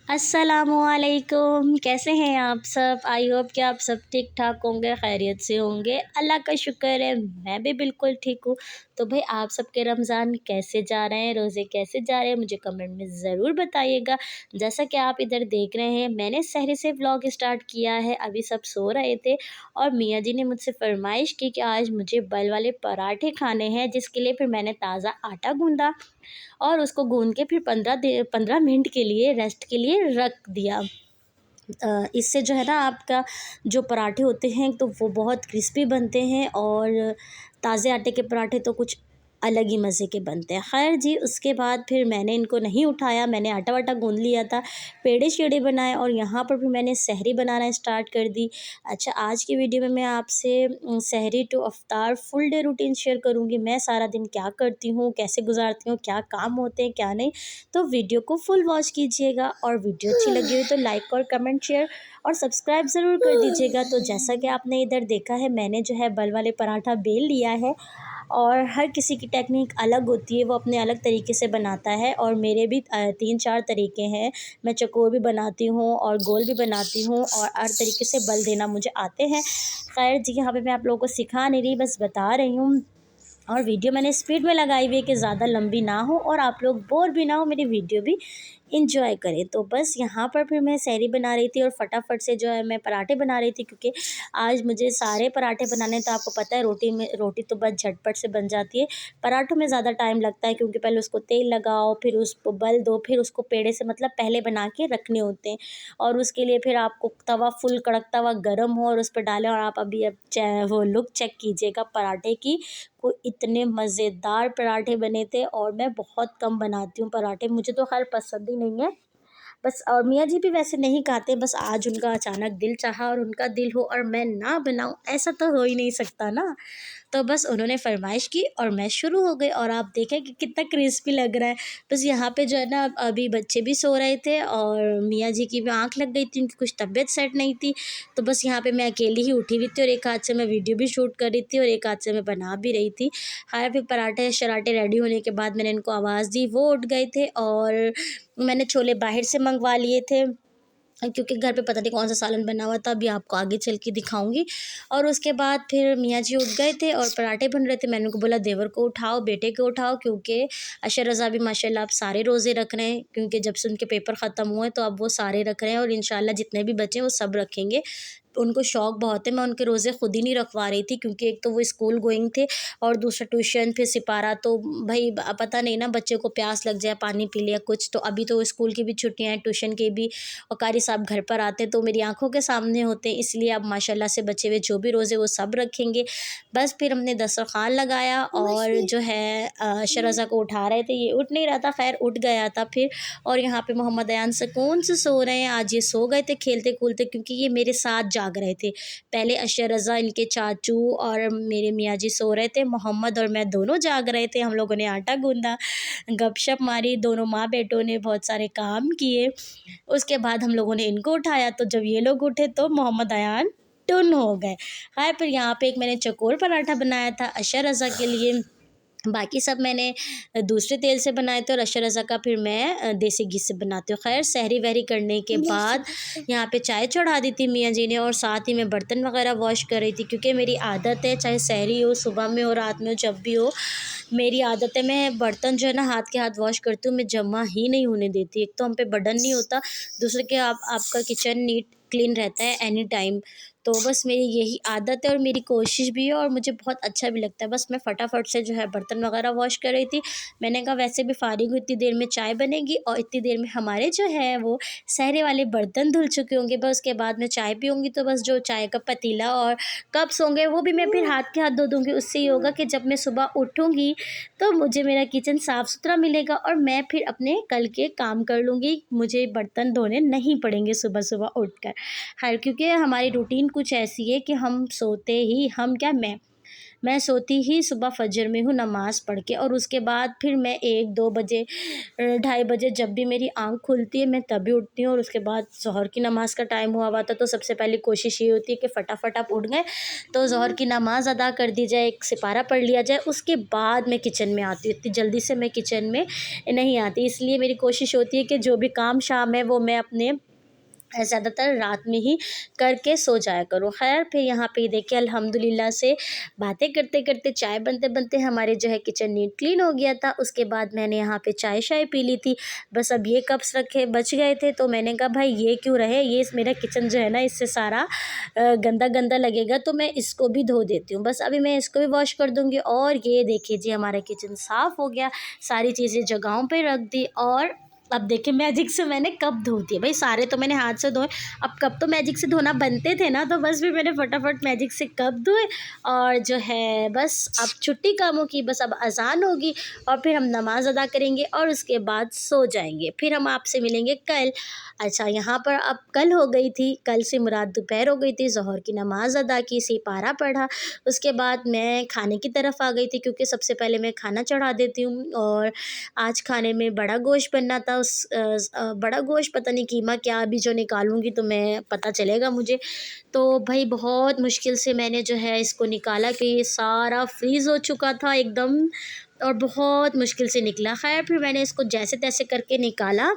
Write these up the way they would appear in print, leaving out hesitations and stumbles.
अस्सलामुअलैकुम, कैसे हैं आप सब। आई होप कि आप सब ठीक ठाक होंगे, खैरियत से होंगे। अल्लाह का शुक्र है मैं भी बिल्कुल ठीक हूँ। तो भाई आप सबके रमज़ान कैसे जा रहे हैं, रोज़े कैसे जा रहे हैं, मुझे कमेंट में ज़रूर बताइएगा। जैसा कि आप इधर देख रहे हैं, मैंने सहरी से व्लॉग स्टार्ट किया है। अभी सब सो रहे थे और मियाँ जी ने मुझसे फरमाइश की कि आज मुझे बल वाले पराठे खाने हैं, जिसके लिए फिर मैंने ताज़ा आटा गूँधा और उसको गूँध के फिर 15 मिनट के लिए रेस्ट के लिए रख दिया। इससे जो है ना आपका जो पराठे होते हैं तो वो बहुत क्रिस्पी बनते हैं और ताज़े आटे के पराठे तो कुछ अलग ही मज़े के बनते हैं। ख़ैर जी, उसके बाद फिर मैंने इनको नहीं उठाया, मैंने आटा वाटा गूँध लिया था, पेड़े-शेड़े बनाए और यहाँ पर फिर मैंने सहरी बनाना स्टार्ट कर दी। अच्छा, आज की वीडियो में मैं आपसे sehri to iftar full day routine share करूँगी। मैं सारा दिन क्या करती हूँ, कैसे गुज़ारती हूँ, क्या काम होते हैं, क्या नहीं। तो वीडियो को फुल वॉच कीजिएगा और वीडियो अच्छी लगी हुई तो लाइक और कमेंट शेयर और सब्सक्राइब ज़रूर कर दीजिएगा। तो जैसा कि आपने इधर देखा है, मैंने जो है बल वाले पराठा बेल लिया है और हर किसी की टेक्निक अलग होती है, वो अपने अलग तरीके से बनाता है और मेरे भी 3-4 तरीके हैं। मैं चौकोर भी बनाती हूँ और गोल भी बनाती हूँ और हर तरीके से बल देना मुझे आते हैं। खैर जी, यहाँ पे मैं आप लोगों को सिखा नहीं रही, बस बता रही हूँ। और वीडियो मैंने स्पीड में लगाई हुई है कि ज़्यादा लंबी ना हो और आप लोग बोर भी ना हो, मेरी वीडियो भी इंजॉय करें। तो बस यहाँ पर फिर मैं सहरी बना रही थी और फटाफट से जो है मैं पराठे बना रही थी, क्योंकि आज मुझे सारे पराठे बनाने, तो आपको पता है रोटी तो बस झटपट से बन जाती है। पराठों में ज़्यादा टाइम लगता है, क्योंकि पहले उसको तेल लगाओ, फिर उसको बल दो, फिर उसको पेड़े से मतलब पहले बना के रखने होते हैं और उसके लिए फिर आपको तवा फुल कड़क तवा गर्म हो और उस पर डालें। और आप अभी अब वो लुक चेक कीजिएगा पराठे की, वो इतने मज़ेदार पराठे बने थे। और मैं बहुत कम बनाती हूँ पराठे, मुझे तो खैर पसंद ही नहीं है बस। और मियाँ जी भी वैसे नहीं खाते, बस आज उनका अचानक दिल चाहा और उनका दिल हो और मैं ना बनाऊँ, ऐसा तो हो ही नहीं सकता ना। तो बस उन्होंने फ़रमाइश की और मैं शुरू हो गई और आप देखें कि कितना क्रिस्पी लग रहा है। बस यहाँ पे जो है ना अभी बच्चे भी सो रहे थे और मियाँ जी की भी आँख लग गई थी, उनकी कुछ तबीयत सेट नहीं थी। तो बस यहाँ पे मैं अकेली ही उठी हुई थी और एक हाथ से मैं वीडियो भी शूट कर रही थी और एक हाथ से मैं बना भी रही थी। हाँ, फिर पराठे शराठे रेडी होने के बाद मैंने इनको आवाज़ दी, वो उठ गए थे और मैंने छोले बाहर से मंगवा लिए थे, क्योंकि घर पे पता नहीं कौन सा सालन बना हुआ था, अभी आपको आगे चल के दिखाऊंगी। और उसके बाद फिर मियाँ जी उठ गए थे और पराठे बन रहे थे। मैंने उनको बोला देवर को उठाओ, बेटे को उठाओ, क्योंकि अशर रज़ा भी माशाल्लाह आप सारे रोज़े रख रहे हैं, क्योंकि जब से उनके पेपर ख़त्म हुए तो अब वो सारे रख रहे हैं और इंशाल्लाह जितने भी बचे वो सब रखेंगे। उनको शौक़ बहुत है। मैं उनके रोज़े खुद ही नहीं रखवा रही थी, क्योंकि एक तो वो स्कूल गोइंग थे और दूसरा ट्यूशन, फिर सिपारा। तो भाई पता नहीं ना, बच्चे को प्यास लग जाए, पानी पी लिया कुछ। तो अभी तो स्कूल की भी छुट्टियाँ हैं, ट्यूशन की भी, और कारी साहब घर पर आते तो मेरी आंखों के सामने होते हैं, इसलिए अब माशाल्लाह से बचे हुए जो भी रोज़े वो सब रखेंगे। बस फिर हमने दस्तरखान लगाया और जो है शरज़ा को उठा रहे थे, ये उठ नहीं रहा था, खैर उठ गया था फिर। और यहाँ पे मोहम्मद अयान सुकून से सो रहे हैं। आज ये सो गए थे खेलते कूदते, क्योंकि ये मेरे साथ जाग रहे थे। पहले अशर रज़ा, इनके चाचू और मेरे मियाँ जी सो रहे थे, मोहम्मद और मैं दोनों जाग रहे थे। हम लोगों ने आटा गूंदा, गपशप मारी, दोनों माँ बेटों ने बहुत सारे काम किए। उसके बाद हम लोगों ने इनको उठाया, तो जब ये लोग उठे तो मोहम्मद अयान टुन हो गए। हाँ, फिर यहाँ पे एक मैंने चकोर पराठा बनाया था अशर रज़ा के लिए, बाकी सब मैंने दूसरे तेल से बनाए थे और अशर रज़ा का फिर मैं देसी घी से बनाती हूँ। खैर सहरी वहरी करने के बाद यहाँ पे चाय चढ़ा दी थी मियाँ जी ने और साथ ही मैं बर्तन वगैरह वॉश कर रही थी, क्योंकि मेरी आदत है, चाहे सहरी हो, सुबह में हो, रात में हो, जब भी हो, मेरी आदत है मैं बर्तन जो है ना हाथ के हाथ वॉश करती हूँ, मैं जमा ही नहीं होने देती। एक तो हम पे बर्डन नहीं होता, दूसरे के आपका किचन नीट क्लीन रहता है एनी टाइम। तो बस मेरी यही आदत है और मेरी कोशिश भी है और मुझे बहुत अच्छा भी लगता है। बस मैं फटाफट से जो है बर्तन वगैरह वॉश कर रही थी। मैंने कहा वैसे भी फारिग हूँ, इतनी देर में चाय बनेगी और इतनी देर में हमारे जो है वो सहरे वाले बर्तन धुल चुके होंगे। बस उसके बाद मैं चाय पीऊँगी, तो बस जो चाय का पतीला और कप्स होंगे वो भी मैं फिर हाथ के हाथ धो दूँगी। उससे ये होगा कि जब मैं सुबह उठूँगी तो मुझे मेरा किचन साफ़ सुथरा मिलेगा और मैं फिर अपने कल के काम कर लूँगी, मुझे बर्तन धोने नहीं पड़ेंगे सुबह सुबह उठकर। हर क्योंकि हमारी रूटीन कुछ ऐसी है कि हम सोते ही, हम क्या, मैं मैं सोती ही सुबह फ़जर में हूँ नमाज़ पढ़ के, और उसके बाद फिर मैं 1-2 बजे 2:30 बजे जब भी मेरी आँख खुलती है मैं तभी उठती हूँ, और उसके बाद ज़ोहर की नमाज़ का टाइम हुआ हुआ था, तो सबसे पहले कोशिश ये होती है कि फटाफट आप उठ गए तो ज़ोहर की नमाज़ अदा कर दी जाए, एक सिपारा पढ़ लिया जाए, उसके बाद मैं किचन में आती हूँ। इतनी जल्दी से मैं किचन में नहीं आती, इसलिए मेरी कोशिश होती है कि जो भी काम शाम है वो मैं अपने ज़्यादातर रात में ही करके सो जाया करूँ। ख़ैर फिर यहाँ पे देखिए अल्हम्दुलिल्लाह से बातें करते-करते, चाय बनते-बनते हमारे जो है किचन नीट क्लीन हो गया था। उसके बाद मैंने यहाँ पे चाय-शाय पी ली थी। बस अब ये कप्स रखे बच गए थे, तो मैंने कहा भाई ये क्यों रहे, ये मेरा किचन जो है ना इससे सारा गंदा-गंदा लगेगा, तो मैं इसको भी धो देती हूँ। बस अभी मैं इसको भी वॉश कर दूँगी, और ये देखिए जी हमारा किचन साफ़ हो गया। सारी चीज़ें जगहों पे रख दी, और अब देखिए मैजिक से मैंने कप धो दिए। भाई सारे तो मैंने हाथ से धोए, अब कप तो मैजिक से धोना बनते थे ना, तो बस फिर मैंने फटाफट मैजिक से कप धोए, और जो है बस अब छुट्टी कामों की, बस अब अज़ान होगी और फिर हम नमाज़ अदा करेंगे और उसके बाद सो जाएँगे। फिर हम आपसे मिलेंगे कल। अच्छा, यहाँ पर अब कल हो गई थी, कल से मुराद दोपहर हो गई थी, ज़ोहर की नमाज़ अदा की, सिपारा पढ़ा, उसके बाद मैं खाने की तरफ आ गई थी, क्योंकि सबसे पहले मैं खाना चढ़ा देती हूँ। और आज खाने में बड़ा गोश्त बनना था, बड़ा गोश्त पता नहीं कीमा क्या, अभी जो निकालूँगी तो मैं पता चलेगा मुझे। तो भई बहुत मुश्किल से मैंने जो है इसको निकाला, कि ये सारा फ्रीज़ हो चुका था एकदम, और बहुत मुश्किल से निकला। ख़ैर फिर मैंने इसको जैसे-तैसे करके निकाला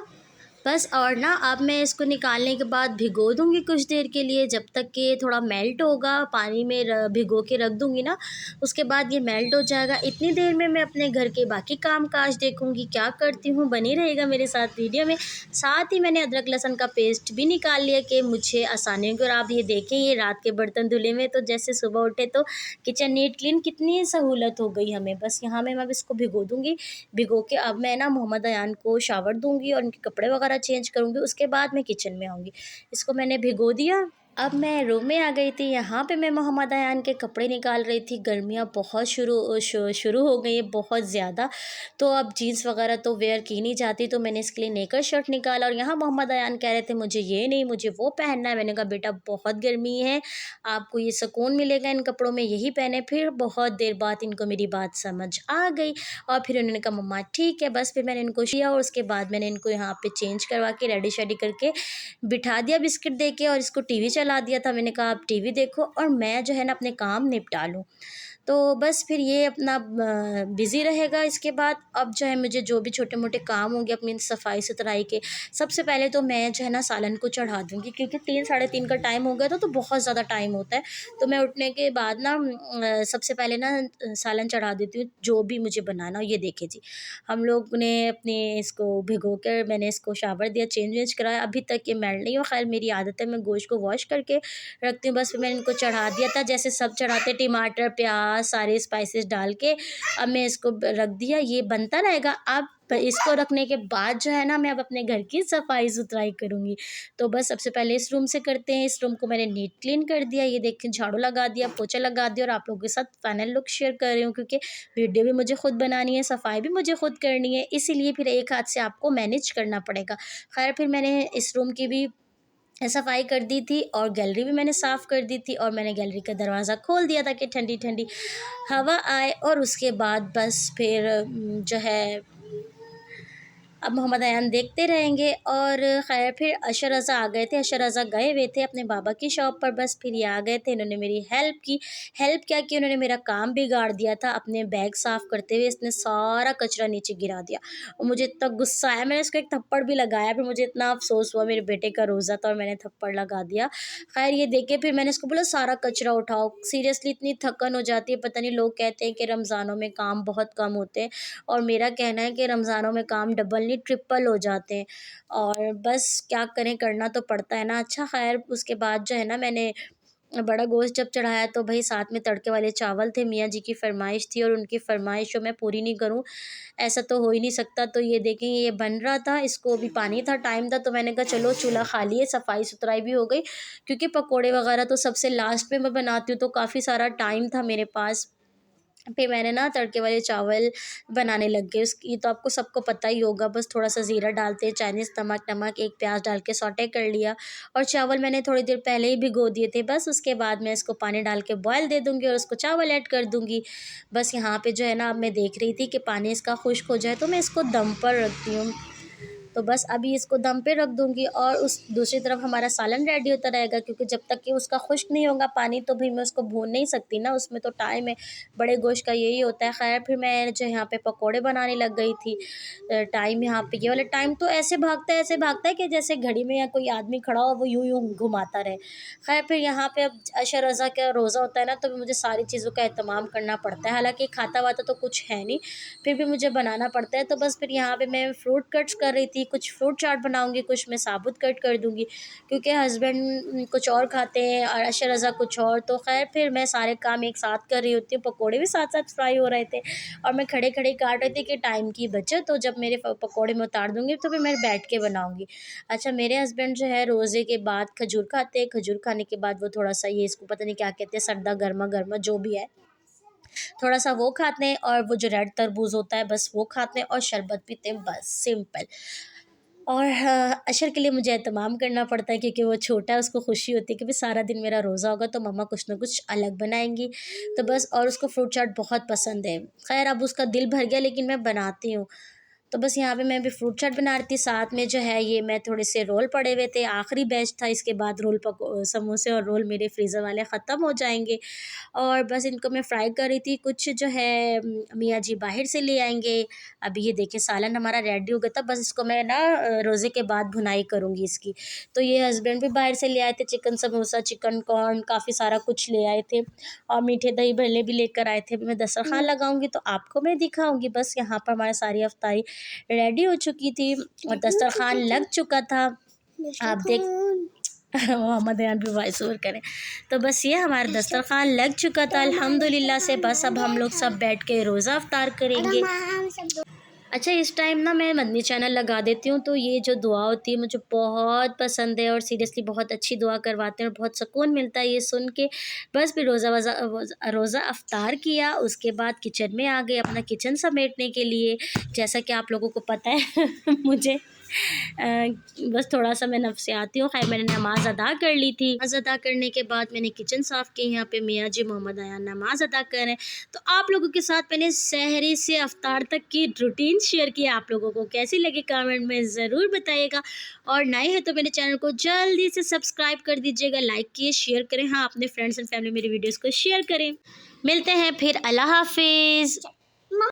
बस, और ना अब मैं इसको निकालने के बाद भिगो दूँगी कुछ देर के लिए, जब तक कि ये थोड़ा मेल्ट होगा, पानी में भिगो के रख दूँगी ना, उसके बाद ये मेल्ट हो जाएगा। इतनी देर में मैं अपने घर के बाकी काम-काज देखूँगी, क्या करती हूँ, बने रहिएगा मेरे साथ वीडियो में। साथ ही मैंने अदरक लहसुन का पेस्ट भी निकाल लिया, कि मुझे आसानी होगी। और आप ये देखें, ये रात के बर्तन धुले में, तो जैसे सुबह उठे तो किचन नीट क्लीन, कितनी सहूलत हो गई हमें। बस यहाँ मैं अब इसको भिगो दूँगी, भिगो के अब मैं ना मोहम्मद अयान को शावर दूँगी और उनके कपड़े वगैरह चेंज करूँगी, उसके बाद मैं किचन में आऊँगी। इसको मैंने भिगो दिया, अब मैं रूम में आ गई थी। यहाँ पे मैं मोहम्मद अयान के कपड़े निकाल रही थी। गर्मियाँ बहुत शुरू हो गई हैं, बहुत ज़्यादा, तो अब जीन्स वगैरह तो वेयर की नहीं जाती, तो मैंने इसके लिए नेकर शर्ट निकाला। और यहाँ मोहम्मद अयान कह रहे थे मुझे ये नहीं, मुझे वो पहनना है। मैंने कहा बेटा बहुत गर्मी है, आपको ये सुकून मिलेगा इन कपड़ों में, यही पहने। फिर बहुत देर बाद इनको मेरी बात समझ आ गई, और फिर उन्होंने कहा मम्मा ठीक है। बस फिर मैंने इनको किया, और उसके बाद मैंने इनको यहाँ पे चेंज करवा के रेडी शेडी करके बिठा दिया बिस्किट दे के, और इसको टीवी चला दिया था। मैंने कहा आप टीवी देखो और मैं जो है ना अपने काम निपटा लूँ। तो बस फिर ये अपना बिज़ी रहेगा। इसके बाद अब जो है मुझे जो भी छोटे-मोटे काम होंगे अपनी सफाई-सुथराई के, सबसे पहले तो मैं जो है ना सालन को चढ़ा दूँगी, क्योंकि 3 साढ़े 3 का टाइम हो गया था, तो बहुत ज़्यादा टाइम होता है। तो मैं उठने के बाद ना सबसे पहले ना सालन चढ़ा देती हूँ, जो भी मुझे बनाना हो। ये देखिए जी, हम लोग ने अपने इसको भिगो कर मैंने इसको शावर दिया, चेंज वेंज कराया, अभी तक ये मेल्ट नहीं हुआ। ख़ैर मेरी आदत है, मैं गोश्त को वॉश करके रखती हूँ। बस फिर मैंने इनको चढ़ा दिया था, जैसे सब चढ़ाते, टमाटर, प्याज़, सारे स्पाइसेस डाल के। अब मैं इसको रख दिया, ये बनता रहेगा। अब इसको रखने के बाद जो है ना मैं अब अपने घर की सफाई-सुथराई करूँगी। तो बस सबसे पहले इस रूम से करते हैं। इस रूम को मैंने नीट क्लीन कर दिया, ये देखें झाड़ू लगा दिया, पोछा लगा दिया, और आप लोगों के साथ फाइनल लुक शेयर कर रही हूँ, क्योंकि वीडियो भी मुझे खुद बनानी है, सफाई भी मुझे खुद करनी है, इसीलिए फिर एक हाथ से आपको मैनेज करना पड़ेगा। ख़ैर फिर मैंने इस रूम की भी सफाई कर दी थी, और गैलरी भी मैंने साफ़ कर दी थी, और मैंने गैलरी का दरवाज़ा खोल दिया ताकि ठंडी-ठंडी हवा आए। और उसके बाद बस फिर जो है अब मोहम्मद अयान देखते रहेंगे। और ख़ैर फिर अशर रज़ा आ गए थे, अशर रज़ा गए हुए थे अपने बाबा की शॉप पर। बस फिर ये आ गए थे, इन्होंने मेरी हेल्प की। हेल्प क्या की, उन्होंने मेरा काम बिगाड़ दिया था। अपने बैग साफ़ करते हुए इसने सारा कचरा नीचे गिरा दिया, और मुझे इतना गुस्सा आया, मैंने उसको एक थप्पड़ भी लगाया। फिर मुझे इतना अफ़सोस हुआ, मेरे बेटे का रोज़ा था और मैंने थप्पड़ लगा दिया। ख़ैर ये देख के फिर मैंने उसको बोला सारा कचरा उठाओ। सीरियसली इतनी थकन हो जाती है, पता नहीं, लोग कहते हैं कि रमज़ानों में काम बहुत कम होते हैं, और मेरा कहना है कि रमज़ानों में काम डबल नहीं ट्रिपल हो जाते हैं, और बस क्या करें, करना तो पड़ता है ना। अच्छा ख़ैर उसके बाद जो है ना मैंने बड़ा गोश्त जब चढ़ाया, तो भई साथ में तड़के वाले चावल थे, मियाँ जी की फ़रमाइश थी, और उनकी फ़रमाइश जो मैं पूरी नहीं करूँ, ऐसा तो हो ही नहीं सकता। तो ये देखें ये बन रहा था, इसको भी पानी था, टाइम था, तो मैंने कहा चलो चूल्हा खाली है, सफाई-सुथराई भी हो गई, क्योंकि पकोड़े वगैरह तो सबसे लास्ट में मैं बनाती हूँ, तो काफ़ी सारा टाइम था मेरे पास। फिर मैंने ना तड़के वाले चावल बनाने लग गई। उसकी तो आपको सबको पता ही होगा, बस थोड़ा-सा ज़ीरा डालते हैं, चाइनीज़ नमक, एक प्याज़ डाल के सौटे कर लिया और चावल मैंने थोड़ी देर पहले ही भिगो दिए थे। बस उसके बाद मैं इसको पानी डाल के बॉयल दे दूँगी और उसको चावल ऐड कर दूँगी। बस यहाँ पे जो है ना, अब मैं देख रही थी कि पानी इसका खुश्क हो जाए तो मैं इसको दम पर रखती हूँ। तो बस अभी इसको दम पे रख दूँगी और उस दूसरी तरफ हमारा सालन रेडी होता रहेगा, क्योंकि जब तक कि उसका खुश्क नहीं होगा पानी तो भी मैं उसको भून नहीं सकती ना, उसमें तो टाइम है, बड़े गोश्त का यही होता है। ख़ैर फिर मैं जो यहाँ पे पकौड़े बनाने लग गई थी। टाइम यहाँ पे ये वाला टाइम तो ऐसे भागता है कि जैसे घड़ी में या कोई आदमी खड़ा हो वो यूँ-यूँ घुमाता रहे। ख़ैर फिर यहाँ पे अब अशा रज़ा का रोज़ा होता है ना, तो मुझे सारी चीज़ों का एहतमाम करना पड़ता है। हालाँकि खाता-वाता तो कुछ है नहीं, फिर भी मुझे बनाना पड़ता है। तो बस फिर यहाँ पे मैं फ्रूट कट्स कर रही थी, कुछ फ्रूट चाट बनाऊँगी, कुछ मैं साबुत कट कर दूँगी, क्योंकि हस्बैंड कुछ और खाते हैं और अशा रज़ा कुछ और। तो ख़ैर फिर मैं सारे काम एक साथ कर रही होती हूँ, पकौड़े भी साथ-साथ फ्राई हो रहे थे और मैं खड़े-खड़े काट रही थी कि टाइम की बचत हो, जब मेरे पकौड़े मैं उतार दूँगी तो फिर मैं बैठ के बनाऊँगी। अच्छा, मेरे हस्बैंड जो है रोज़े के बाद खजूर खाते हैं, खजूर खाने के बाद वो थोड़ा-सा ये इसको पता नहीं क्या कहते हैं, सरदा गरमा-गरमा जो भी है, थोड़ा-सा वो खाते हैं और वो जो रेड तरबूज़ होता है बस वो खाते हैं और शरबत पीते हैं, बस सिंपल। और हाँ, अशर के लिए मुझे एहतमाम करना पड़ता है, क्योंकि वो छोटा है, उसको खुशी होती है कि भाई सारा दिन मेरा रोज़ा होगा तो मम्मा कुछ ना कुछ अलग बनाएँगी। तो बस, और उसको फ्रूट चाट बहुत पसंद है। ख़ैर अब उसका दिल भर गया लेकिन मैं बनाती हूँ। तो बस यहाँ पे मैं अभी फ्रूट चाट बना रही थी, साथ में जो है ये मैं थोड़े से रोल पड़े हुए थे, आखिरी बैच था, इसके बाद समोसे और रोल मेरे फ्रीज़र वाले ख़त्म हो जाएँगे और बस इनको मैं फ्राई कर रही थी। कुछ जो है मियाँ जी बाहर से ले आएँगे। अभी ये देखिए सालन हमारा रेडी हो गया था, बस इसको मैं ना रोज़े के बाद भुनाई करूँगी इसकी। तो ये हस्बैंड भी बाहर से ले आए थे, चिकन समोसा, चिकन कॉर्न, काफ़ी सारा कुछ ले आए थे और मीठे दही भल्ले भी लेकर आए थे। मैं दस्तरख़्वान लगाऊँगी तो आपको मैं दिखाऊँगी। बस यहाँ पर हमारी सारी अफ्तारी रेडी हो चुकी थी और दस्तरख़्वान लग चुका था। आप देख मोहम्मद अयान भी वॉइस ओवर करें। तो बस ये हमारा दस्तरख़्वान लग चुका था अल्हम्दुलिल्लाह से। बस अब हम लोग सब बैठ के रोज़ा अफ्तार करेंगे। अच्छा, इस टाइम ना मैं मदनी चैनल लगा देती हूँ, तो ये जो दुआ होती है मुझे बहुत पसंद है और सीरियसली बहुत अच्छी दुआ करवाते हैं और बहुत सुकून मिलता है ये सुन के। बस फिर रोज़ा अफ्तार किया, उसके बाद किचन में आ गए अपना किचन समेटने के लिए। जैसा कि आप लोगों को पता है मुझे बस थोड़ा-सा मैं नफ़सियाती हूँ। ख़ैर मैंने नमाज़ अदा कर ली थी। नमाज़ अदा करने के बाद मैंने किचन साफ़ की। यहाँ पे मियाँ जी मोहम्मद अयान नमाज़ अदा कर रहे हैं। तो आप लोगों के साथ मैंने सहरी से अफ्तार तक की रूटीन शेयर की। आप लोगों को कैसी लगी कमेंट में ज़रूर बताइएगा और नए हैं तो मेरे चैनल को जल्दी से सब्सक्राइब कर दीजिएगा, लाइक कीजिए, शेयर करें। हाँ, अपने फ्रेंड्स एंड फैमिली मेरी वीडियोज़ को शेयर करें। मिलते हैं फिर, अल्लाह हाफ़िज़।